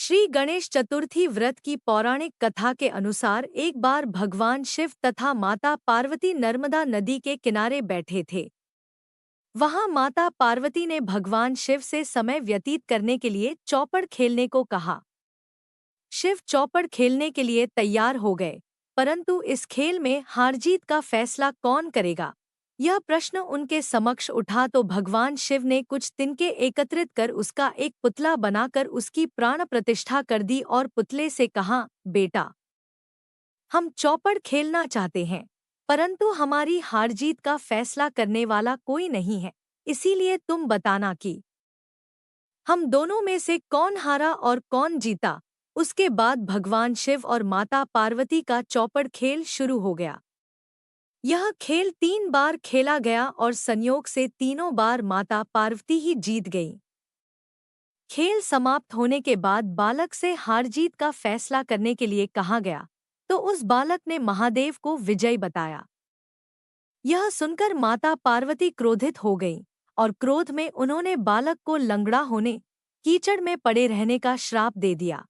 श्री गणेश चतुर्थी व्रत की पौराणिक कथा के अनुसार एक बार भगवान शिव तथा माता पार्वती नर्मदा नदी के किनारे बैठे थे। वहां माता पार्वती ने भगवान शिव से समय व्यतीत करने के लिए चौपड़ खेलने को कहा। शिव चौपड़ खेलने के लिए तैयार हो गए, परंतु इस खेल में हार-जीत का फैसला कौन करेगा, यह प्रश्न उनके समक्ष उठा तो भगवान शिव ने कुछ तिनके एकत्रित कर उसका एक पुतला बनाकर उसकी प्राण प्रतिष्ठा कर दी और पुतले से कहा, बेटा, हम चौपड़ खेलना चाहते हैं, परंतु हमारी हार-जीत का फैसला करने वाला कोई नहीं है, इसीलिए तुम बताना कि हम दोनों में से कौन हारा और कौन जीता। उसके बाद भगवान शिव और माता पार्वती का चौपड़ खेल शुरू हो गया। यह खेल 3 बार खेला गया और संयोग से तीनों बार माता पार्वती ही जीत गईं। खेल समाप्त होने के बाद बालक से हार-जीत का फैसला करने के लिए कहा गया, तो उस बालक ने महादेव को विजयी बताया। यह सुनकर माता पार्वती क्रोधित हो गईं और क्रोध में उन्होंने बालक को लंगड़ा होने, कीचड़ में पड़े रहने का श्राप दे दिया।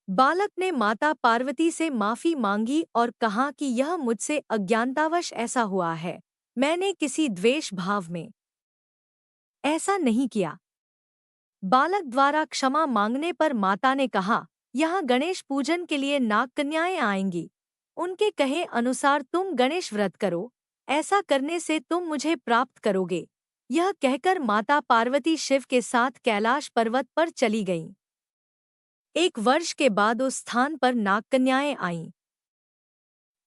बालक ने माता पार्वती से माफी मांगी और कहा कि यह मुझसे अज्ञानतावश ऐसा हुआ है, मैंने किसी द्वेष भाव में ऐसा नहीं किया। बालक द्वारा क्षमा मांगने पर माता ने कहा, यहाँ गणेश पूजन के लिए नाग कन्याएं आएंगी, उनके कहे अनुसार तुम गणेश व्रत करो, ऐसा करने से तुम मुझे प्राप्त करोगे। यह कहकर माता पार्वती शिव के साथ कैलाश पर्वत पर चली गईं। 1 वर्ष के बाद उस स्थान पर नागकन्याएं आईं।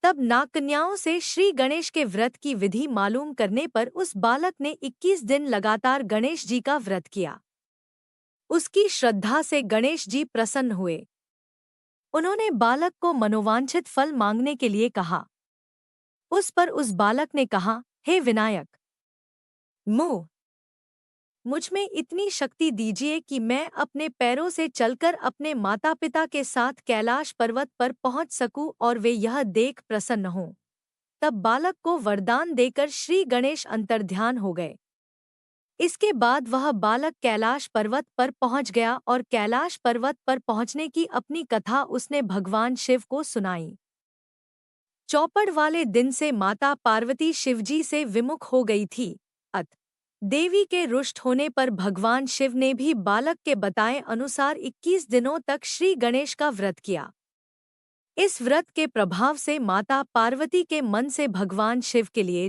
तब नागकन्याओं से श्री गणेश के व्रत की विधि मालूम करने पर उस बालक ने 21 दिन लगातार गणेश जी का व्रत किया। उसकी श्रद्धा से गणेश जी प्रसन्न हुए। उन्होंने बालक को मनोवांछित फल मांगने के लिए कहा। उस पर उस बालक ने कहा, हे विनायक, मुझ में इतनी शक्ति दीजिए कि मैं अपने पैरों से चलकर अपने माता पिता के साथ कैलाश पर्वत पर पहुंच सकूं और वे यह देख प्रसन्न हों। तब बालक को वरदान देकर श्री गणेश अंतर्ध्यान हो गए। इसके बाद वह बालक कैलाश पर्वत पर पहुंच गया और कैलाश पर्वत पर पहुंचने की अपनी कथा उसने भगवान शिव को सुनाई। चौपड़ वाले दिन से माता पार्वती शिवजी से विमुख हो गई थी। देवी के रुष्ट होने पर भगवान शिव ने भी बालक के बताए अनुसार 21 दिनों तक श्री गणेश का व्रत किया। इस व्रत के प्रभाव से माता पार्वती के मन से भगवान शिव के लिए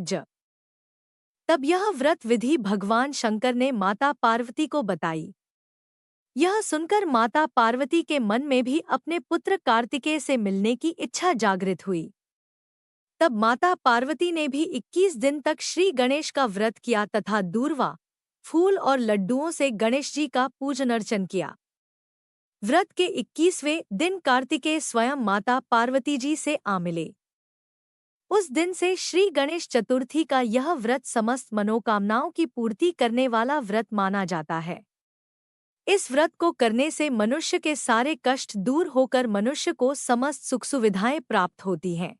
तब यह व्रत विधि भगवान शंकर ने माता पार्वती को बताई। यह सुनकर माता पार्वती के मन में भी अपने पुत्र कार्तिकेय से मिलने की इच्छा जागृत हुई। तब माता पार्वती ने भी 21 दिन तक श्री गणेश का व्रत किया तथा दूर्वा, फूल और लड्डुओं से गणेश जी का पूजन अर्चन किया। व्रत के 21वें दिन कार्तिकेय स्वयं माता पार्वती जी से आ मिले। उस दिन से श्री गणेश चतुर्थी का यह व्रत समस्त मनोकामनाओं की पूर्ति करने वाला व्रत माना जाता है। इस व्रत को करने से मनुष्य के सारे कष्ट दूर होकर मनुष्य को समस्त सुख सुविधाएं प्राप्त होती हैं।